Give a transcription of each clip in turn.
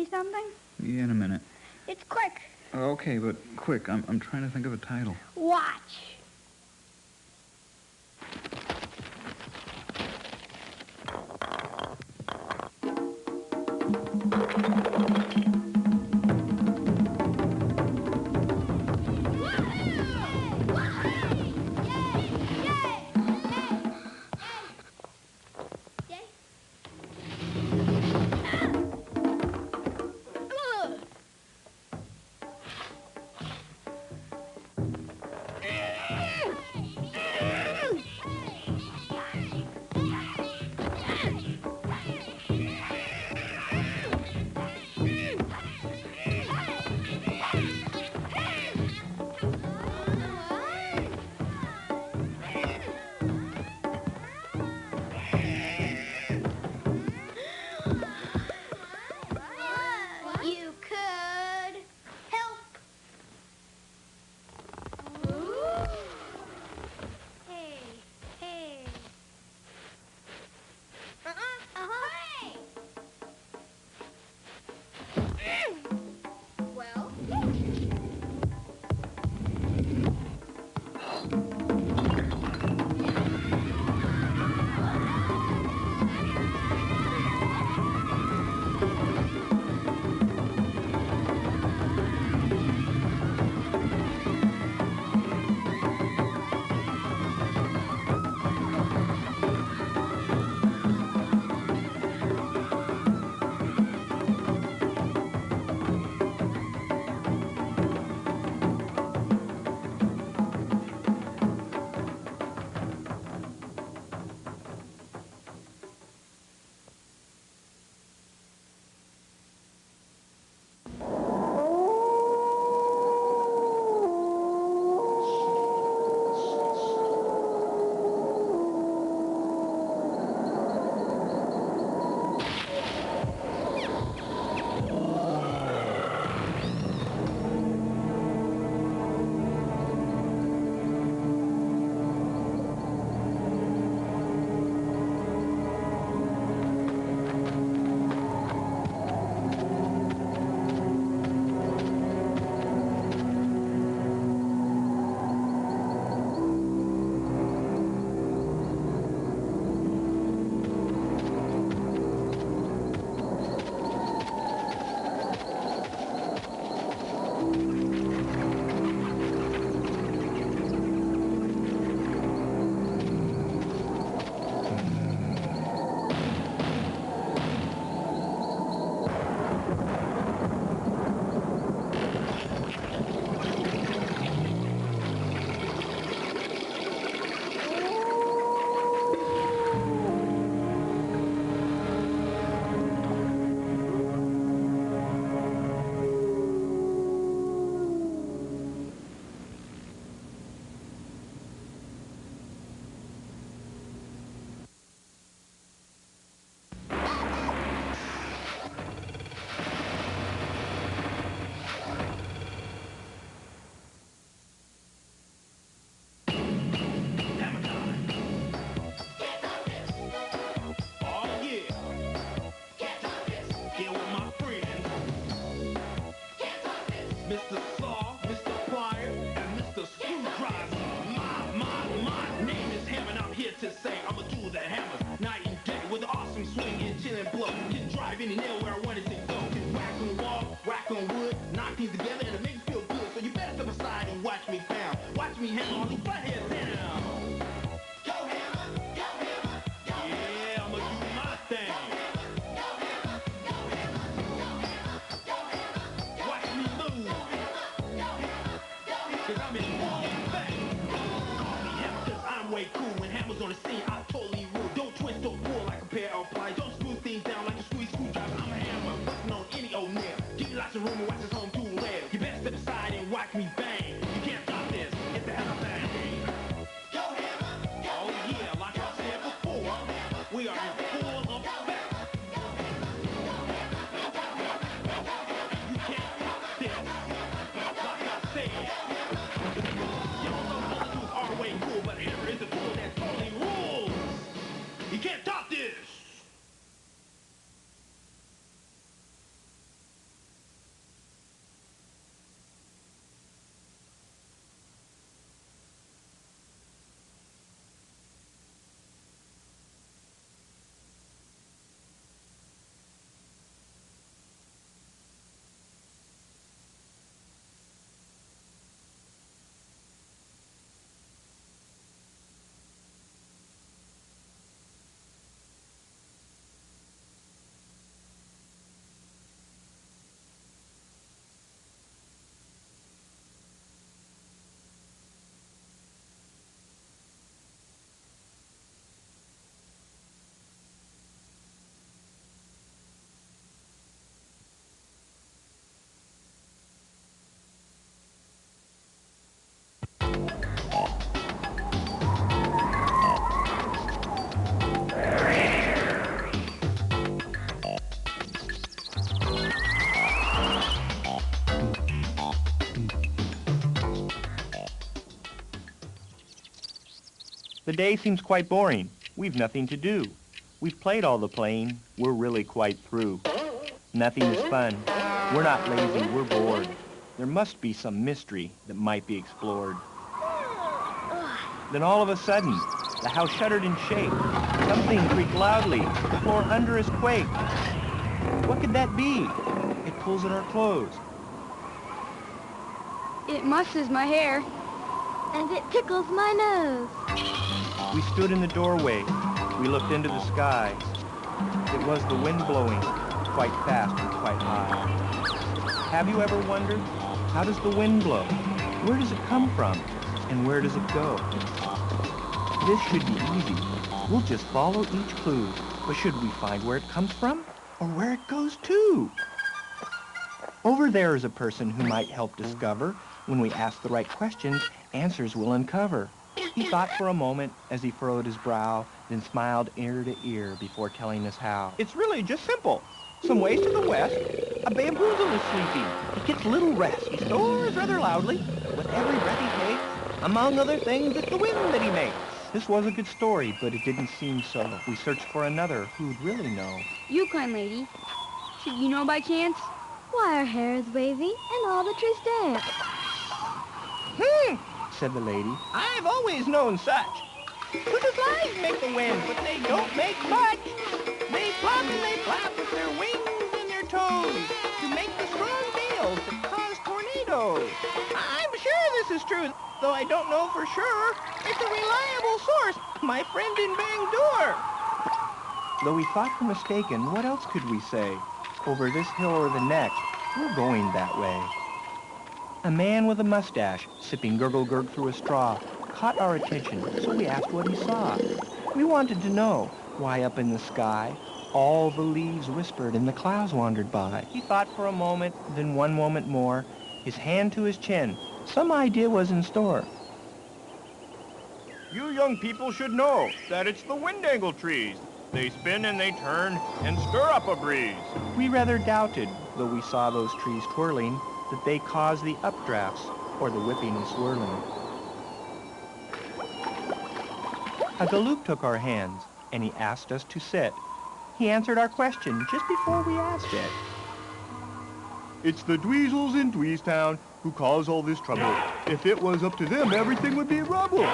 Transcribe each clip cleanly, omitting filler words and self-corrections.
me something? Yeah, in a minute. It's quick. Okay, but quick. I'm trying to think of a title. Watch. You could help. Hey, hey. Hey. Well. Mr. Saw, Mr. Plier, and Mr. Screwdriver. My name is Hammer, and I'm here to say I'ma do the hammer night and day with an awesome swing and chill and blow. Can drive any nail where I want it to go. Can whack on the wall, whack on wood, knock things together, and it makes me feel good. So you better step aside and watch me pound. Watch me hammer on these flatheads down. Go hammer, go hammer, go hammer. Yeah, I'ma do my thing. Cause I'm in full effect. Call me Hammer cause I'm way cool. When Hammer's on the scene, I totally rule. Don't twist, don't pull like a pair of pliers. Don't screw things down like a screwdriver. I'm a hammer, busting on any old nail. Give you lots of room and watch this home do lair. You better step aside and watch me bang. You can't stop this, it's the hammer thing. Go Hammer! Oh yeah, like I said before, we are in full effect. You can't stop this, like I said. Way cool, but Hammer is a tool that totally rules. You can't stop this. The day seems quite boring. We've nothing to do. We've played all the playing. We're really quite through. Nothing is fun. We're not lazy, we're bored. There must be some mystery that might be explored. Then all of a sudden, the house shuddered and shaked. Something creaked loudly. The floor under us quaked. What could that be? It pulls at our clothes. It musses my hair. And it tickles my nose. We stood in the doorway. We looked into the sky. It was the wind blowing, quite fast and quite high. Have you ever wondered, how does the wind blow? Where does it come from? And where does it go? This should be easy. We'll just follow each clue. But should we find where it comes from? Or where it goes to? Over there is a person who might help discover. When we ask the right questions, answers will uncover. He thought for a moment as he furrowed his brow, then smiled ear to ear before telling us how. It's really just simple. Some ways to the west, a bamboozle is sleeping. He gets little rest. He snores rather loudly. With every breath he takes, among other things, it's the wind that he makes. This was a good story, but it didn't seem so. We searched for another who'd really know. You kind lady. Should you know by chance? Why our hair is wavy and all the trees dance. Said the lady. I've always known such. Little flies make the wind, but they don't make much. They flop and they flap with their wings and their toes to make the strong gales that cause tornadoes. I'm sure this is true, though I don't know for sure. It's a reliable source, my friend in Bangor. Though we thought her mistaken, what else could we say? Over this hill or the next, we're going that way. A man with a mustache, sipping gurgle-gurg through a straw, caught our attention, so we asked what he saw. We wanted to know why up in the sky all the leaves whispered and the clouds wandered by. He thought for a moment, then one moment more, his hand to his chin. Some idea was in store. You young people should know that it's the wind-angle trees. They spin and they turn and stir up a breeze. We rather doubted, though we saw those trees twirling, that they cause the updrafts or the whipping and swirling. A galoot took our hands, and he asked us to sit. He answered our question just before we asked it. It's the dweezels in Dweeztown who cause all this trouble. If it was up to them, everything would be rubble.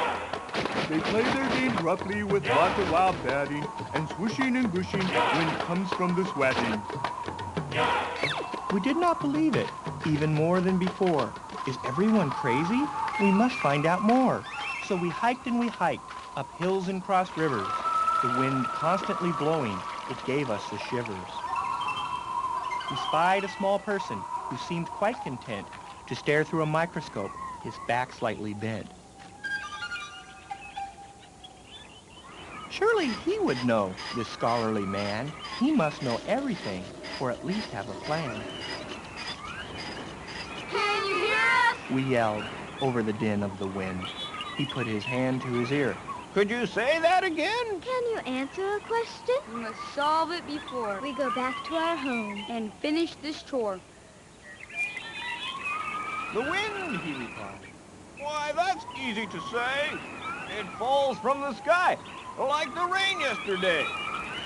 They play their games roughly with lots of wild batting and swooshing and gushing when comes from the swatting. We did not believe it, even more than before. Is everyone crazy? We must find out more. So we hiked and we hiked, up hills and crossed rivers. The wind constantly blowing, it gave us the shivers. We spied a small person who seemed quite content to stare through a microscope, his back slightly bent. Surely he would know, this scholarly man. He must know everything, or at least have a plan. Can you hear us? We yelled over the din of the wind. He put his hand to his ear. Could you say that again? Can you answer a question? We must solve it before We go back to our home. and finish this chore. The wind, he replied. Why, that's easy to say. It falls from the sky, like the rain yesterday.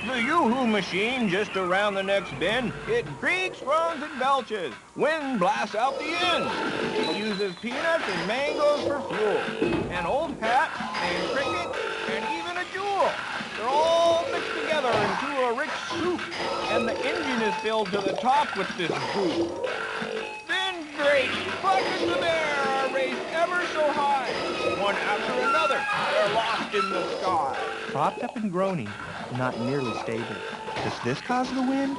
The Yoo-hoo machine just around the next bend, it creaks, groans, and belches. Wind blasts out the end. It uses peanuts and mangoes for fuel. An old hat, and cricket, and even a jewel. They're all mixed together into a rich soup, and the engine is filled to the top with this goop. Then great buckets of air are raised ever so high. One after another, they're lost in the sky. Propped up and groaning, not nearly stable. Does this cause the wind?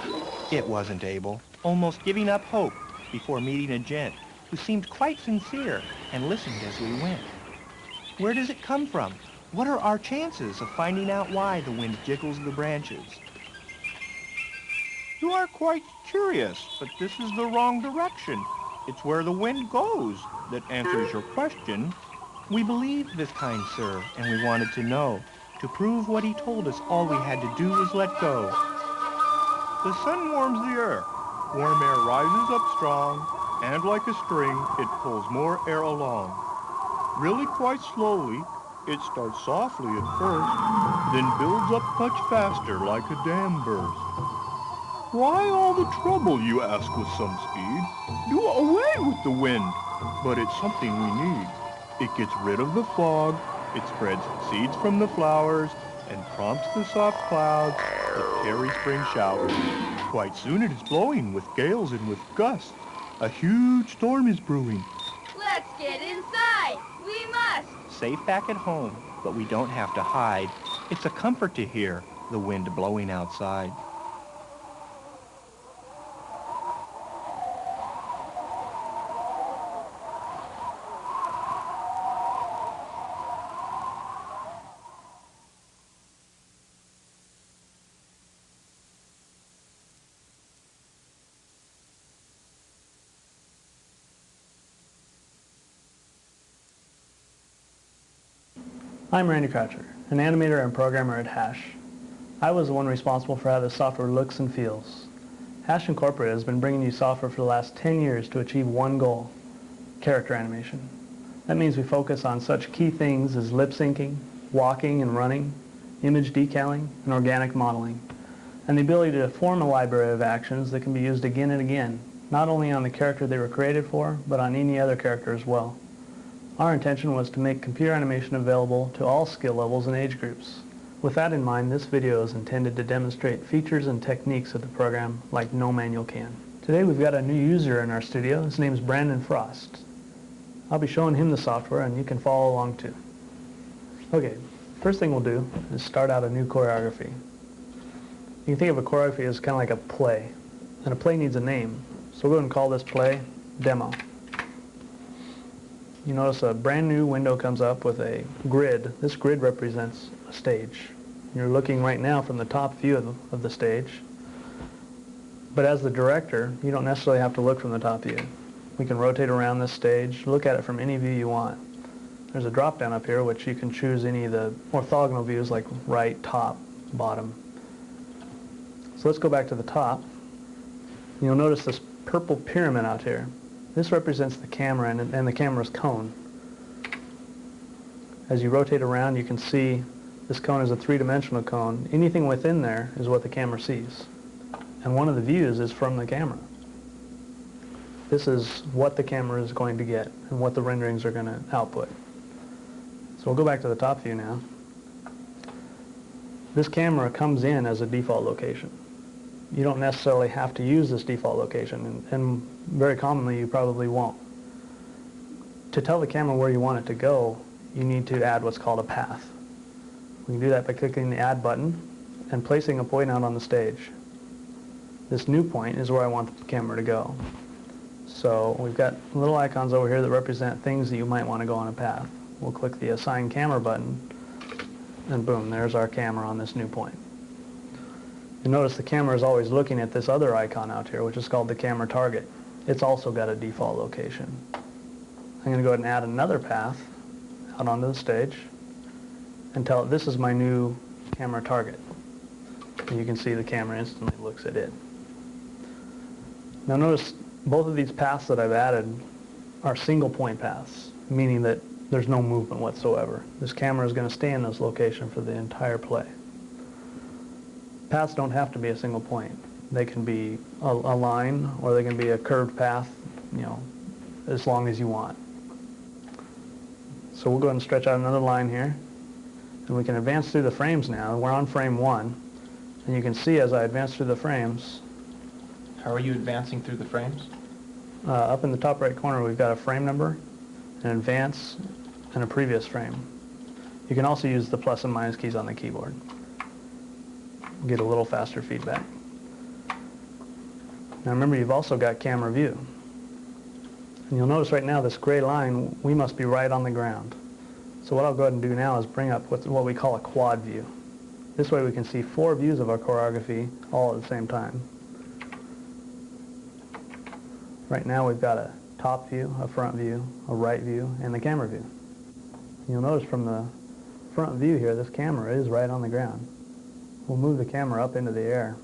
It wasn't able, almost giving up hope before meeting a gent who seemed quite sincere and listened as we went. Where does it come from? What are our chances of finding out why the wind jiggles the branches? You are quite curious, but this is the wrong direction. It's where the wind goes that answers your question. We believed this kind sir, and we wanted to know. To prove what he told us, all we had to do was let go. The sun warms the air. Warm air rises up strong, and like a string, it pulls more air along. Really quite slowly, It starts softly at first, then builds up much faster like a dam burst. Why all the trouble, you ask, with some speed? Do away with the wind. But it's something we need. It gets rid of the fog, it spreads seeds from the flowers, and prompts the soft clouds that carry spring showers. Quite soon it is blowing with gales and with gusts. A huge storm is brewing. Let's get inside. We must. Safe back at home, but we don't have to hide. It's a comfort to hear the wind blowing outside. I'm Randy Croucher, an animator and programmer at Hash. I was the one responsible for how the software looks and feels. Hash Incorporated has been bringing you software for the last 10 years to achieve one goal: character animation. That means we focus on such key things as lip syncing, walking and running, image decaling, and organic modeling, and the ability to form a library of actions that can be used again and again, not only on the character they were created for, but on any other character as well. Our intention was to make computer animation available to all skill levels and age groups. With that in mind, this video is intended to demonstrate features and techniques of the program like no manual can. Today we've got a new user in our studio. His name is Brandon Frost. I'll be showing him the software and you can follow along too. Okay, first thing we'll do is start out a new choreography. You can think of a choreography as kind of like a play, and a play needs a name. So we'll go ahead and call this play Demo. You notice a brand new window comes up with a grid. This grid represents a stage. You're looking right now from the top view of the stage. But as the director, you don't necessarily have to look from the top view. We can rotate around this stage, look at it from any view you want. There's a drop down up here which you can choose any of the orthogonal views like right, top, bottom. So let's go back to the top. You'll notice this purple pyramid out here. This represents the camera and the camera's cone. As you rotate around, you can see this cone is a three-dimensional cone. Anything within there is what the camera sees. And one of the views is from the camera. This is what the camera is going to get and what the renderings are going to output. So we'll go back to the top view now. This camera comes in as a default location. You don't necessarily have to use this default location, and very commonly you probably won't. To tell the camera where you want it to go, you need to add what's called a path. We can do that by clicking the Add button and placing a point out on the stage. This new point is where I want the camera to go. So we've got little icons over here that represent things that you might want to go on a path. We'll click the Assign Camera button, and boom, there's our camera on this new point. You notice the camera is always looking at this other icon out here, which is called the camera target. It's also got a default location. I'm going to go ahead and add another path out onto the stage and tell it this is my new camera target. And you can see the camera instantly looks at it. Now notice both of these paths that I've added are single point paths, meaning that there's no movement whatsoever. This camera is going to stay in this location for the entire play. Paths don't have to be a single point. They can be a line, or they can be a curved path, as long as you want. So we'll go ahead and stretch out another line here, and we can advance through the frames now. We're on frame 1, and you can see as I advance through the frames. How are you advancing through the frames? Up in the top right corner we've got a frame number, an advance, and a previous frame. You can also use the plus and minus keys on the keyboard. Get a little faster feedback. Now remember, you've also got camera view. And you'll notice right now this gray line, we must be right on the ground. So what I'll go ahead and do now is bring up what we call a quad view. This way we can see 4 views of our choreography all at the same time. Right now we've got a top view, a front view, a right view, and the camera view. You'll notice from the front view here, this camera is right on the ground. We'll move the camera up into the air,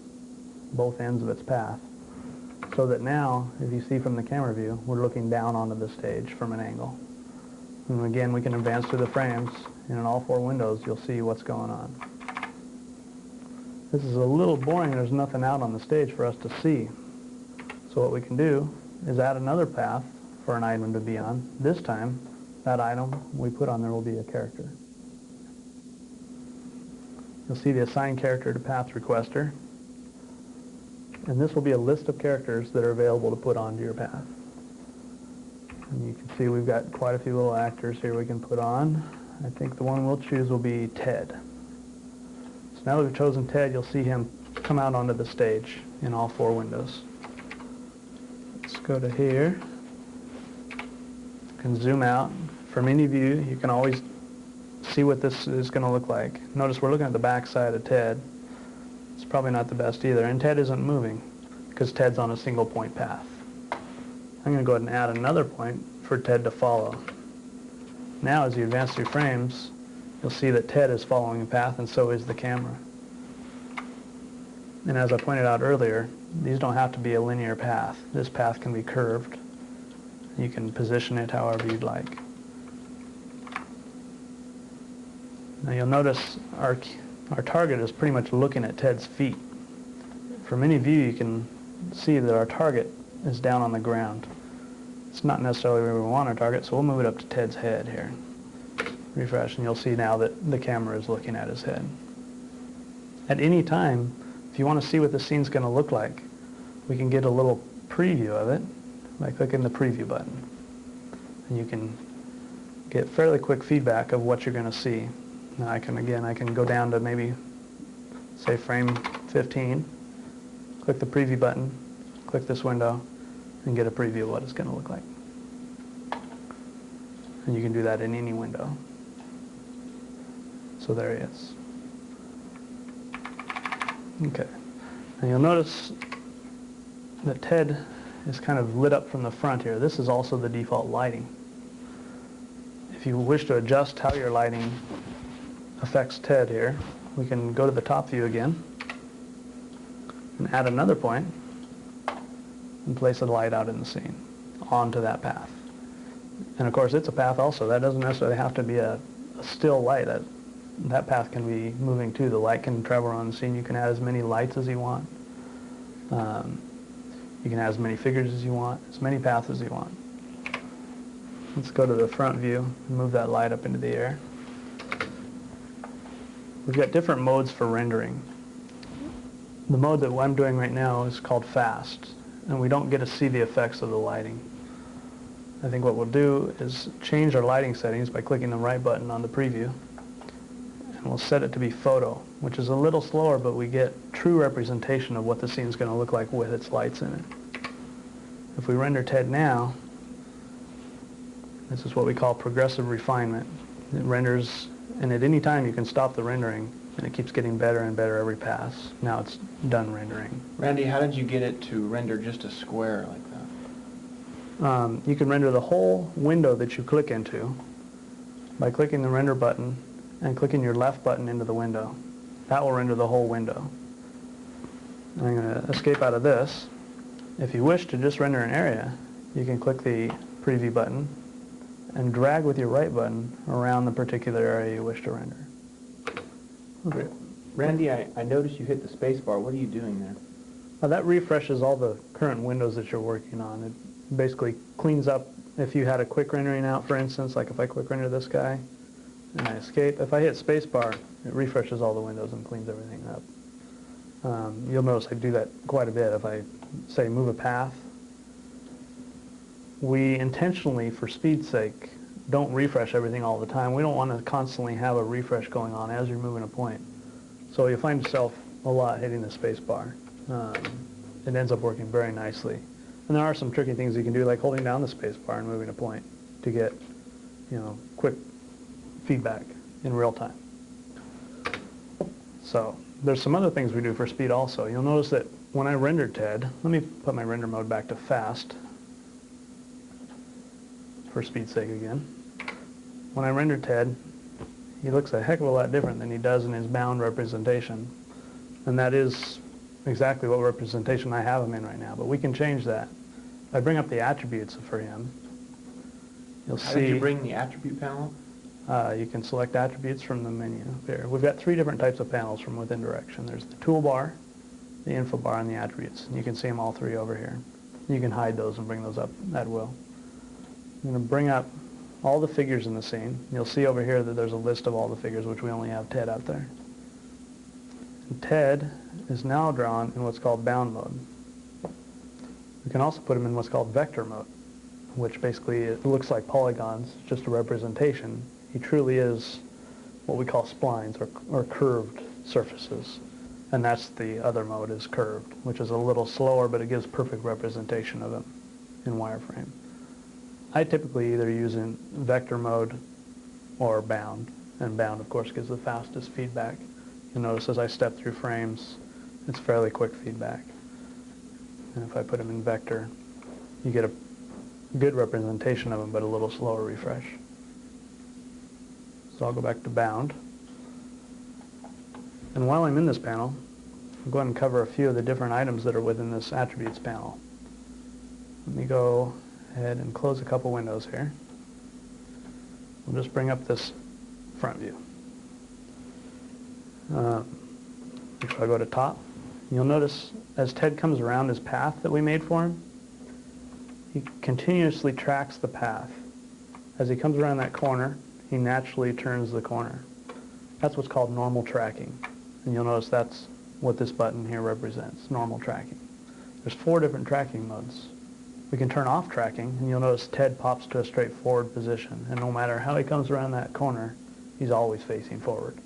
both ends of its path, so that now, if you see from the camera view, we're looking down onto the stage from an angle. And again, we can advance through the frames, and in all 4 windows you'll see what's going on. This is a little boring. There's nothing out on the stage for us to see. So what we can do is add another path for an item to be on. This time, that item we put on there will be a character. You'll see the assign character to path requester. And this will be a list of characters that are available to put onto your path. And you can see we've got quite a few little actors here we can put on. I think the one we'll choose will be Ted. So now that we've chosen Ted, you'll see him come out onto the stage in all 4 windows. Let's go to here. You can zoom out. From any view, you can always see what this is going to look like. Notice we're looking at the back side of Ted. It's probably not the best either. And Ted isn't moving because Ted's on a single point path. I'm going to go ahead and add another point for Ted to follow. Now as you advance through frames, you'll see that Ted is following a path and so is the camera. And as I pointed out earlier, these don't have to be a linear path. This path can be curved. You can position it however you'd like. Now you'll notice our target is pretty much looking at Ted's feet. From any view you can see that our target is down on the ground. It's not necessarily where we want our target, so we'll move it up to Ted's head here. Refresh, and you'll see now that the camera is looking at his head. At any time, if you want to see what the scene's going to look like, we can get a little preview of it by clicking the preview button. And you can get fairly quick feedback of what you're going to see. Now I can go down to maybe, say, frame 15, click the preview button, click this window, and get a preview of what it's going to look like. And you can do that in any window. So there he is. Okay. And you'll notice that Ted is kind of lit up from the front here. This is also the default lighting. If you wish to adjust how your lighting affects Ted here, we can go to the top view again and add another point and place a light out in the scene onto that path. And of course it's a path also. That doesn't necessarily have to be a still light. That path can be moving too. The light can travel around the scene. You can add as many lights as you want. You can add as many figures as you want, as many paths as you want. Let's go to the front view and move that light up into the air. We've got different modes for rendering. The mode that I'm doing right now is called fast, and we don't get to see the effects of the lighting. I think what we'll do is change our lighting settings by clicking the right button on the preview, and we'll set it to be photo, which is a little slower, but we get true representation of what the scene's going to look like with its lights in it. If we render Ted now, this is what we call progressive refinement. It renders, and at any time you can stop the rendering, and it keeps getting better and better every pass. Now it's done rendering. Randy, how did you get it to render just a square like that? You can render the whole window that you click into by clicking the render button and clicking your left button into the window. That will render the whole window. I'm going to escape out of this. If you wish to just render an area, you can click the preview button and drag with your right button around the particular area you wish to render. Okay. Randy, I noticed you hit the space bar. What are you doing there? Now that refreshes all the current windows that you're working on. It basically cleans up if you had a quick rendering out, for instance, like if I quick render this guy and I escape, if I hit spacebar, it refreshes all the windows and cleans everything up. You'll notice I do that quite a bit. If I say move a path, we intentionally, for speed's sake, don't refresh everything all the time. We don't want to constantly have a refresh going on as you're moving a point. So you'll find yourself a lot hitting the space bar. It ends up working very nicely. And there are some tricky things you can do, like holding down the space bar and moving a point to get, quick feedback in real time. So there's some other things we do for speed also. You'll notice that when I rendered Ted, let me put my render mode back to fast for speed's sake again. When I rendered Ted, he looks a heck of a lot different than he does in his bound representation. And that is exactly what representation I have him in right now. But we can change that. If I bring up the attributes for him, you'll see... How did you bring the attribute panel? You can select attributes from the menu here. We've got 3 different types of panels from within direction. There's the toolbar, the info bar, and the attributes. You can see them all 3 over here. You can hide those and bring those up at will. I'm going to bring up all the figures in the scene. You'll see over here that there's a list of all the figures, which we only have Ted out there. And Ted is now drawn in what's called bound mode. We can also put him in what's called vector mode, which basically it looks like polygons, just a representation. He truly is what we call splines, or curved surfaces. And that's the other mode, is curved, which is a little slower, but it gives perfect representation of him in wireframe. I typically either use in vector mode or bound, and bound of course gives the fastest feedback. You'll notice as I step through frames, it's fairly quick feedback. And if I put him in vector, you get a good representation of him, but a little slower refresh. So I'll go back to bound. And while I'm in this panel, I'll go ahead and cover a few of the different items that are within this attributes panel. Let me go ahead and close a couple windows here. We'll just bring up this front view. Make sure I go to top. You'll notice as Ted comes around his path that we made for him, he continuously tracks the path. As he comes around that corner, he naturally turns the corner. That's what's called normal tracking. And you'll notice that's what this button here represents, normal tracking. There's 4 different tracking modes. We can turn off tracking, and you'll notice Ted pops to a straight forward position. And no matter how he comes around that corner, he's always facing forward.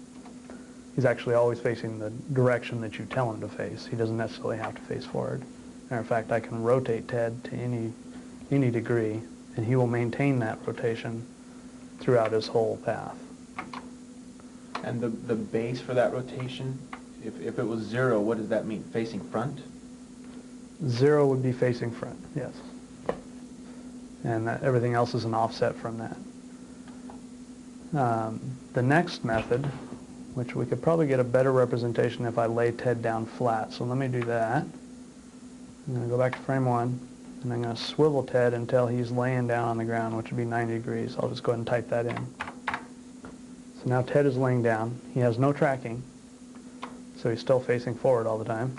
He's actually always facing the direction that you tell him to face. He doesn't necessarily have to face forward. Matter of fact, I can rotate Ted to any degree, and he will maintain that rotation throughout his whole path. And the base for that rotation, if it was 0, what does that mean? Facing front? 0 would be facing front, yes. And everything else is an offset from that. The next method, which we could probably get a better representation if I lay Ted down flat. So let me do that. I'm going to go back to frame 1, and I'm going to swivel Ted until he's laying down on the ground, which would be 90 degrees. I'll just go ahead and type that in. So now Ted is laying down. He has no tracking, so he's still facing forward all the time.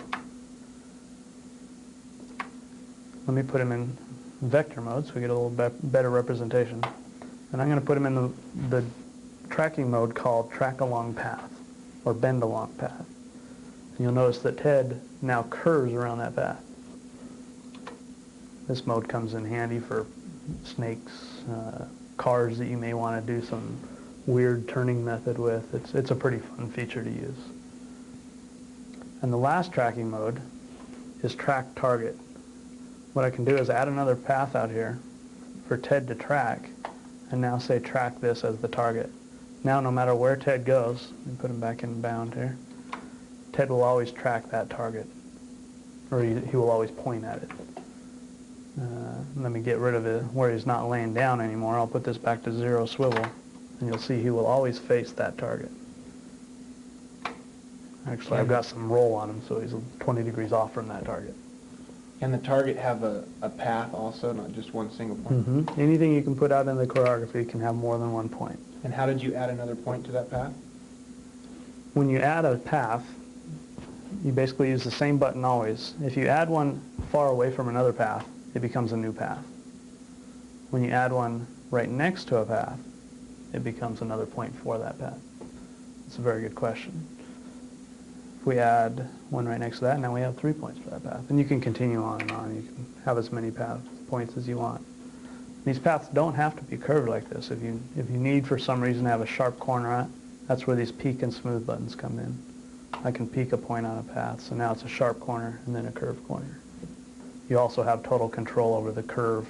Let me put him in vector mode so we get a little better representation. And I'm going to put him in the tracking mode called track along path, or bend along path. And you'll notice that Ted now curves around that path. This mode comes in handy for snakes, cars that you may want to do some weird turning method with. It's a pretty fun feature to use. And the last tracking mode is track target. What I can do is add another path out here for Ted to track, and now say track this as the target. Now no matter where Ted goes, let me put him back in bound here, Ted will always track that target, or he will always point at it. Let me get rid of it where he's not laying down anymore. I'll put this back to 0 swivel, and you'll see he will always face that target. Actually, I've got some roll on him, so he's 20 degrees off from that target. Can the target have a path also, not just one single point? Mm-hmm. Anything you can put out in the choreography can have more than one point. And how did you add another point to that path? When you add a path, you basically use the same button always. If you add one far away from another path, it becomes a new path. When you add one right next to a path, it becomes another point for that path. It's a very good question. If we add one right next to that, now we have 3 points for that path. And you can continue on and on. You can have as many points as you want. These paths don't have to be curved like this. If you need for some reason to have a sharp corner on it, that's where these peak and smooth buttons come in. I can peak a point on a path, so now it's a sharp corner and then a curved corner. You also have total control over the curve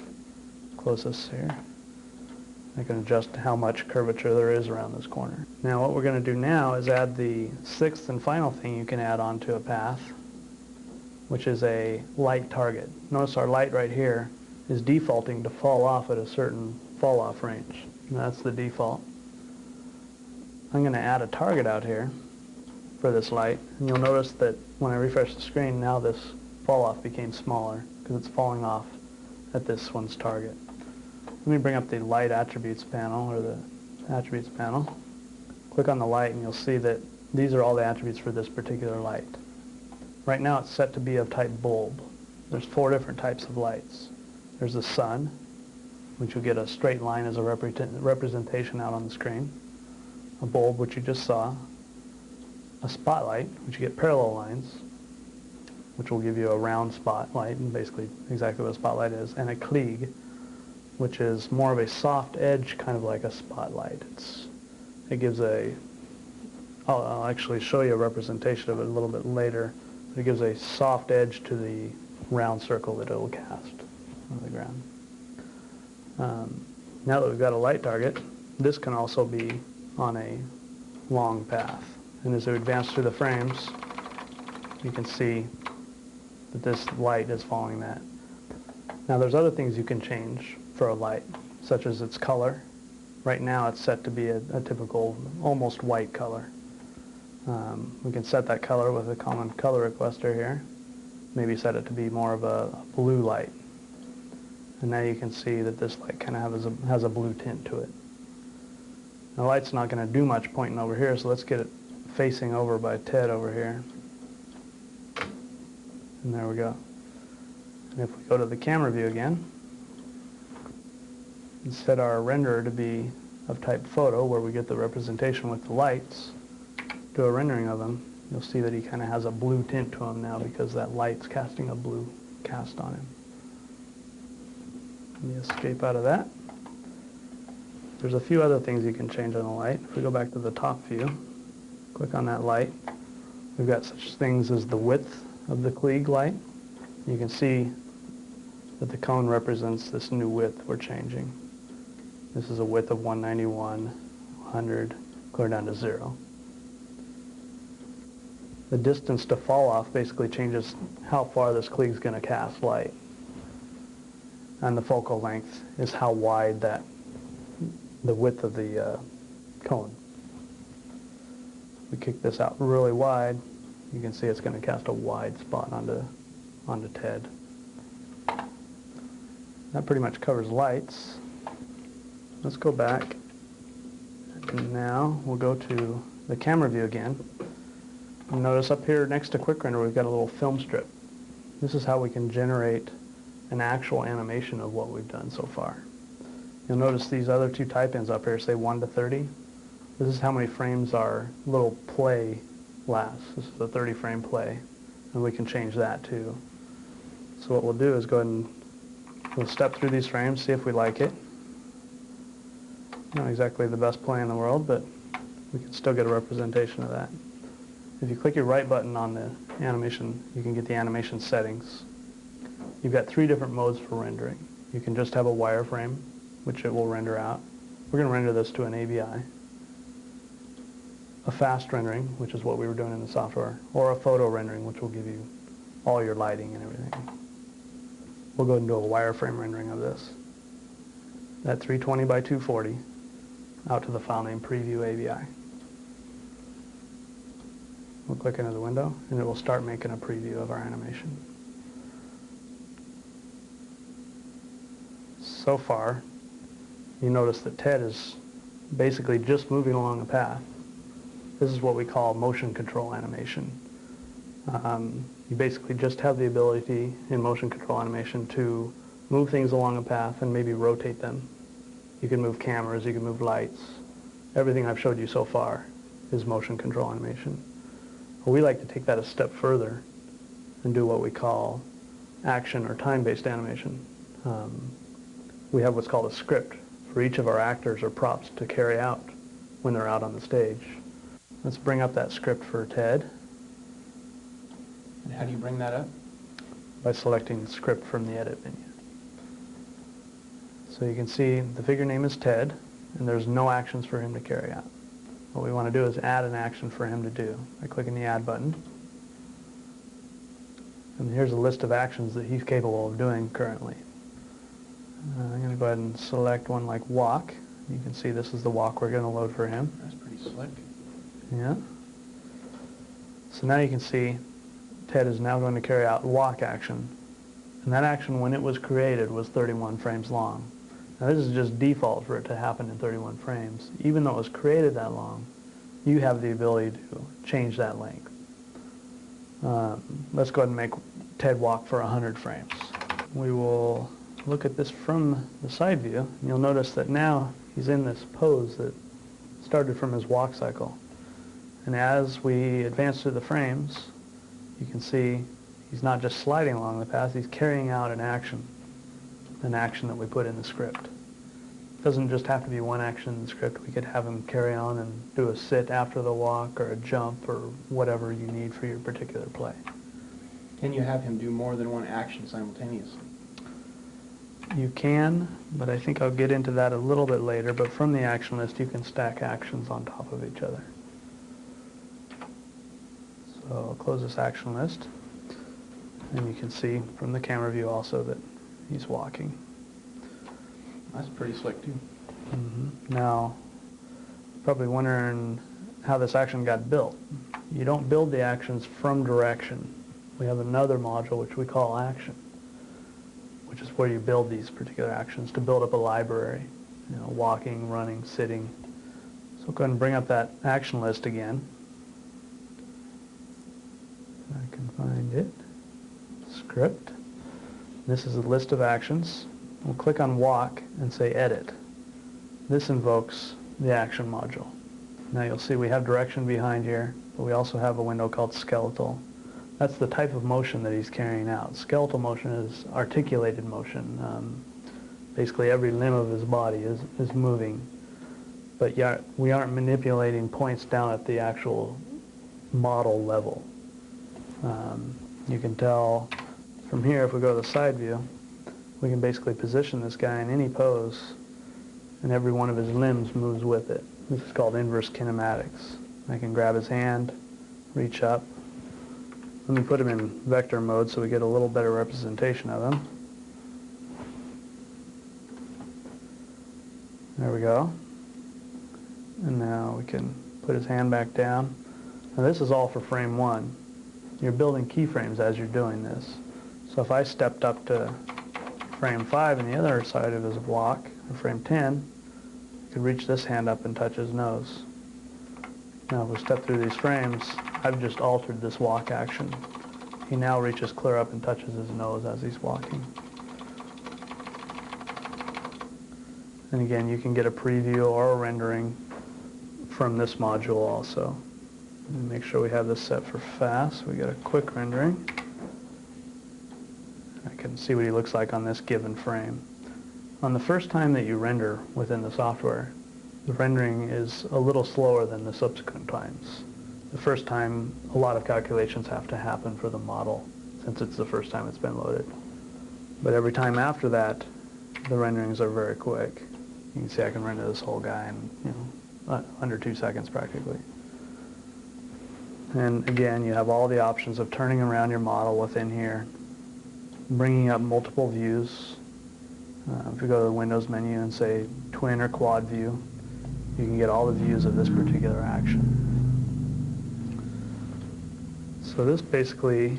closest here. I can adjust how much curvature there is around this corner. Now what we're going to do now is add the 6th and final thing you can add onto a path, which is a light target. Notice our light right here is defaulting to fall off at a certain fall off range. And that's the default. I'm going to add a target out here for this light, and you'll notice that when I refresh the screen, now this fall off became smaller because it's falling off at this one's target. Let me bring up the light attributes panel, or the attributes panel. Click on the light and you'll see that these are all the attributes for this particular light. Right now it's set to be of type bulb. There's 4 different types of lights. There's the sun, which you'll get a straight line as a representation out on the screen. A bulb, which you just saw. A spotlight, which you get parallel lines, which will give you a round spotlight, and basically exactly what a spotlight is. And a Klieg, which is more of a soft edge, kind of like a spotlight. It gives a, I'll actually show you a representation of it a little bit later. It gives a soft edge to the round circle that it will cast on the ground. Now that we've got a light target, this can also be on a long path. And as we advance through the frames, you can see that this light is following that. Now there's other things you can change for a light, such as its color. Right now it's set to be a typical, almost white color. We can set that color with a common color requester here. Maybe set it to be more of a blue light. And now you can see that this light kind of has a blue tint to it. The light's not going to do much pointing over here, so let's get it facing over by Ted over here. And there we go. And if we go to the camera view again, and set our renderer to be of type photo, where we get the representation with the lights, do a rendering of him, you'll see that he kind of has a blue tint to him now because that light's casting a blue cast on him. Let me escape out of that. There's a few other things you can change on the light. If we go back to the top view, click on that light, we've got such things as the width of the Klieg light. You can see that the cone represents this new width we're changing. This is a width of 191, 100, clear down to 0. The distance to fall off basically changes how far this Klieg is going to cast light. And the focal length is how wide the width of the cone. If we kick this out really wide, you can see it's going to cast a wide spot onto Ted. That pretty much covers lights. Let's go back. And now we'll go to the camera view again. And notice up here next to Quick Render we've got a little film strip. This is how we can generate an actual animation of what we've done so far. You'll notice these other 2 type-ins up here say 1 to 30. This is how many frames our little play lasts. This is a 30-frame play, and we can change that too. So what we'll do is go ahead and we'll step through these frames, see if we like it. Not exactly the best play in the world, but we can still get a representation of that. If you click your right button on the animation, you can get the animation settings. You've got 3 different modes for rendering. You can just have a wireframe, which it will render out. We're going to render this to an ABI. A fast rendering, which is what we were doing in the software, or a photo rendering, which will give you all your lighting and everything. We'll go ahead and do a wireframe rendering of this. That 320 by 240 out to the file name preview ABI. We'll click into the window and it will start making a preview of our animation. So far, you notice that Ted is basically just moving along a path. This is what we call motion control animation. You basically just have the ability in motion control animation to move things along a path and maybe rotate them. You can move cameras, you can move lights. Everything I've showed you so far is motion control animation. But we like to take that a step further and do what we call action or time-based animation. We have what's called a script for each of our actors or props to carry out when they're out on the stage. Let's bring up that script for Ted. And how do you bring that up? By selecting the script from the edit menu. So you can see the figure name is Ted, and there's no actions for him to carry out. What we want to do is add an action for him to do by clicking the Add button. And here's a list of actions that he's capable of doing currently. I'm going to go ahead and select one like walk. You can see this is the walk we're going to load for him. That's pretty slick. Yeah. So now you can see Ted is now going to carry out walk action. And that action, when it was created, was 31 frames long. Now this is just default for it to happen in 31 frames. Even though it was created that long, you have the ability to change that length. Let's go ahead and make Ted walk for 100 frames. We will look at this from the side view, and you'll notice that now he's in this pose that started from his walk cycle. And as we advance through the frames, you can see he's not just sliding along the path, he's carrying out an action that we put in the script. It doesn't just have to be one action in the script. We could have him carry on and do a sit after the walk or a jump or whatever you need for your particular play. Can you have him do more than one action simultaneously? You can, but I think I'll get into that a little bit later, but from the action list you can stack actions on top of each other. So I'll close this action list, and you can see from the camera view also that he's walking. That's pretty slick too. Now, probably wondering how this action got built. You don't build the actions from direction. We have another module which we call action, which is where you build these particular actions to build up a library. You know, walking, running, sitting. So go ahead and bring up that action list again. If I can find it. Script. This is a list of actions. We'll click on walk and say edit. This invokes the action module. Now you'll see we have direction behind here, but we also have a window called skeletal. That's the type of motion that he's carrying out. Skeletal motion is articulated motion. Basically every limb of his body is moving, but yet we aren't manipulating points down at the actual model level. You can tell from here, if we go to the side view, we can basically position this guy in any pose, and every one of his limbs moves with it. This is called inverse kinematics. I can grab his hand, reach up. Let me put him in vector mode so we get a little better representation of him. There we go. And now we can put his hand back down. Now this is all for frame 1. You're building keyframes as you're doing this. So if I stepped up to frame 5 on the other side of his walk, or frame 10, I could reach this hand up and touch his nose. Now if we step through these frames, I've just altered this walk action. He now reaches clear up and touches his nose as he's walking. And again, you can get a preview or a rendering from this module also. And make sure we have this set for fast. We get a quick rendering. I can see what he looks like on this given frame. On the first time that you render within the software, the rendering is a little slower than the subsequent times. The first time, a lot of calculations have to happen for the model, since it's the first time it's been loaded. But every time after that, the renderings are very quick. You can see I can render this whole guy in, under 2 seconds practically. And again, you have all the options of turning around your model within here, bringing up multiple views. If you go to the Windows menu and say twin or quad view, you can get all the views of this particular action. So this basically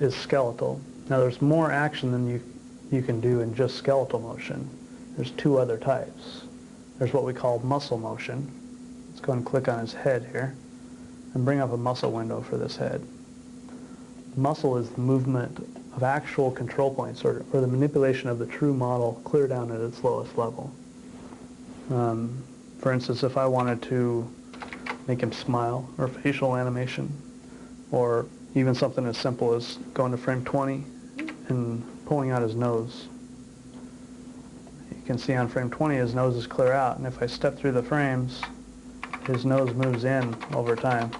is skeletal. Now there's more action than you can do in just skeletal motion. There's 2 other types. There's what we call muscle motion. Let's go and click on his head here and bring up a muscle window for this head. Muscle is the movement of actual control points, or the manipulation of the true model clear down at its lowest level. For instance, if I wanted to make him smile, or facial animation, or even something as simple as going to frame 20 and pulling out his nose. You can see on frame 20 his nose is clear out, and if I step through the frames, his nose moves in over time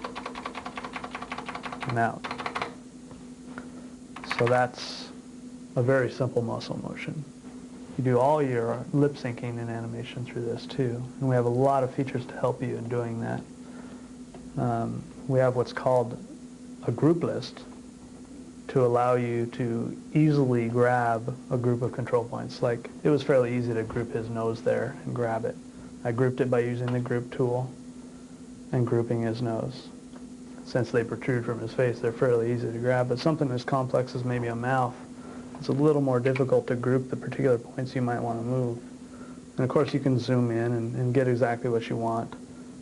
and out. So that's a very simple muscle motion. You do all your lip syncing and animation through this too, and we have a lot of features to help you in doing that. We have what's called a group list to allow you to easily grab a group of control points. Like, it was fairly easy to group his nose there and grab it. I grouped it by using the group tool and grouping his nose. Since they protrude from his face, they're fairly easy to grab, but something as complex as maybe a mouth, it's a little more difficult to group the particular points you might want to move. And of course you can zoom in and get exactly what you want.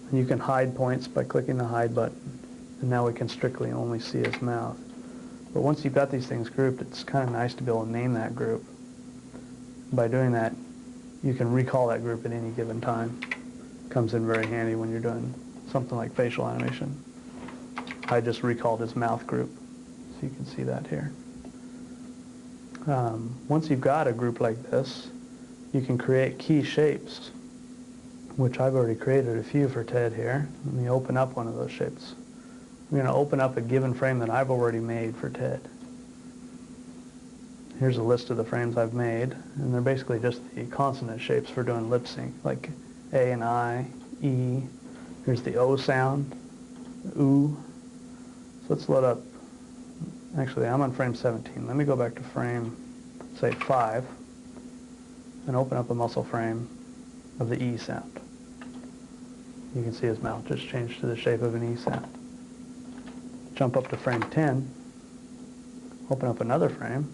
And you can hide points by clicking the hide button. And now we can strictly only see his mouth. But once you've got these things grouped, it's kind of nice to be able to name that group. By doing that, you can recall that group at any given time. Comes in very handy when you're doing something like facial animation. I just recalled his mouth group, so you can see that here. Once you've got a group like this, you can create key shapes, which I've already created a few for Ted here. Let me open up one of those shapes. I'm going to open up a given frame that I've already made for Ted. Here's a list of the frames I've made, and they're basically just the consonant shapes for doing lip sync, like A and I, E. Here's the O sound, OO. So let's load up. Actually, I'm on frame 17. Let me go back to frame, say 5, and open up a muscle frame of the E sound. You can see his mouth just changed to the shape of an E sound. Jump up to frame 10, open up another frame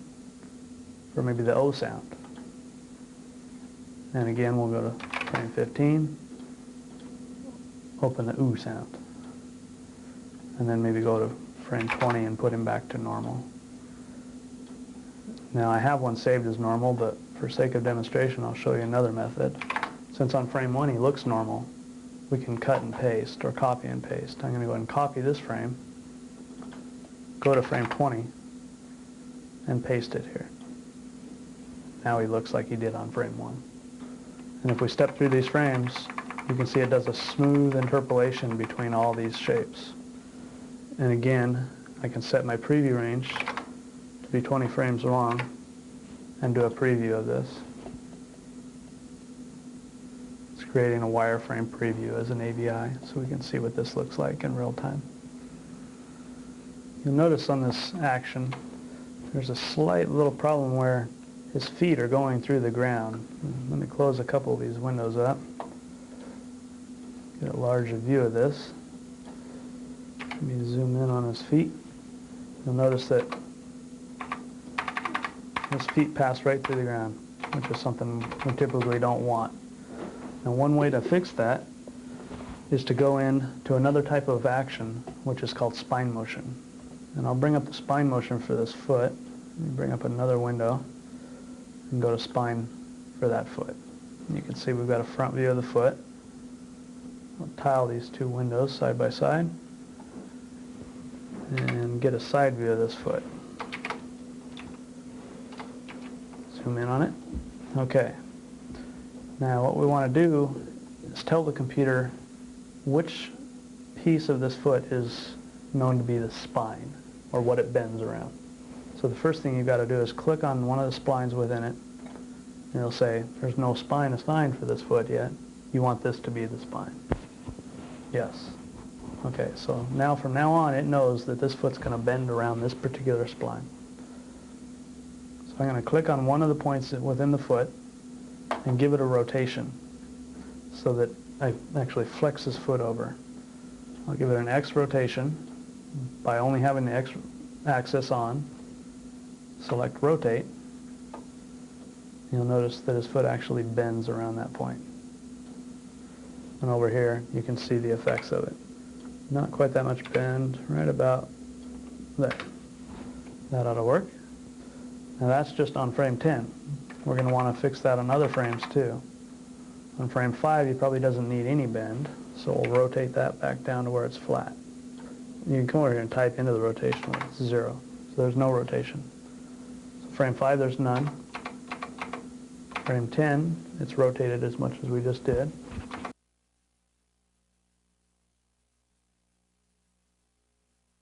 for maybe the O sound. And again, we'll go to frame 15, open the OO sound. And then maybe go to frame 20 and put him back to normal. Now I have one saved as normal, but for sake of demonstration, I'll show you another method. Since on frame 1 he looks normal, we can cut and paste or copy and paste. I'm going to go ahead and copy this frame, go to frame 20, and paste it here. Now he looks like he did on frame 1. And if we step through these frames, you can see it does a smooth interpolation between all these shapes. And again, I can set my preview range to be 20 frames long and do a preview of this. It's creating a wireframe preview as an AVI so we can see what this looks like in real time. You'll notice on this action there's a slight little problem where his feet are going through the ground. Let me close a couple of these windows up. Get a larger view of this. Let me zoom in on his feet. You'll notice that his feet pass right through the ground, which is something we typically don't want. And one way to fix that is to go in to another type of action, which is called spine motion. And I'll bring up the spine motion for this foot. Let me bring up another window and go to spine for that foot. You can see we've got a front view of the foot. I'll tile these two windows side by side and get a side view of this foot. Zoom in on it. Okay. Now what we want to do is tell the computer which piece of this foot is known to be the spine, or what it bends around. So the first thing you've got to do is click on one of the splines within it, and it'll say there's no spine assigned for this foot yet. You want this to be the spine. Yes. Okay, so now from now on it knows that this foot's going to bend around this particular spline. So I'm going to click on one of the points within the foot and give it a rotation so that I actually flex his foot over. I'll give it an X rotation by only having the X axis on. Select rotate. You'll notice that his foot actually bends around that point. And over here you can see the effects of it. Not quite that much bend, right about there. That ought to work. Now that's just on frame 10. We're going to want to fix that on other frames too. On frame 5 he probably doesn't need any bend, so we'll rotate that back down to where it's flat. You can come over here and type into the rotation where it's 0. So there's no rotation. So frame 5 there's none. Frame 10 it's rotated as much as we just did.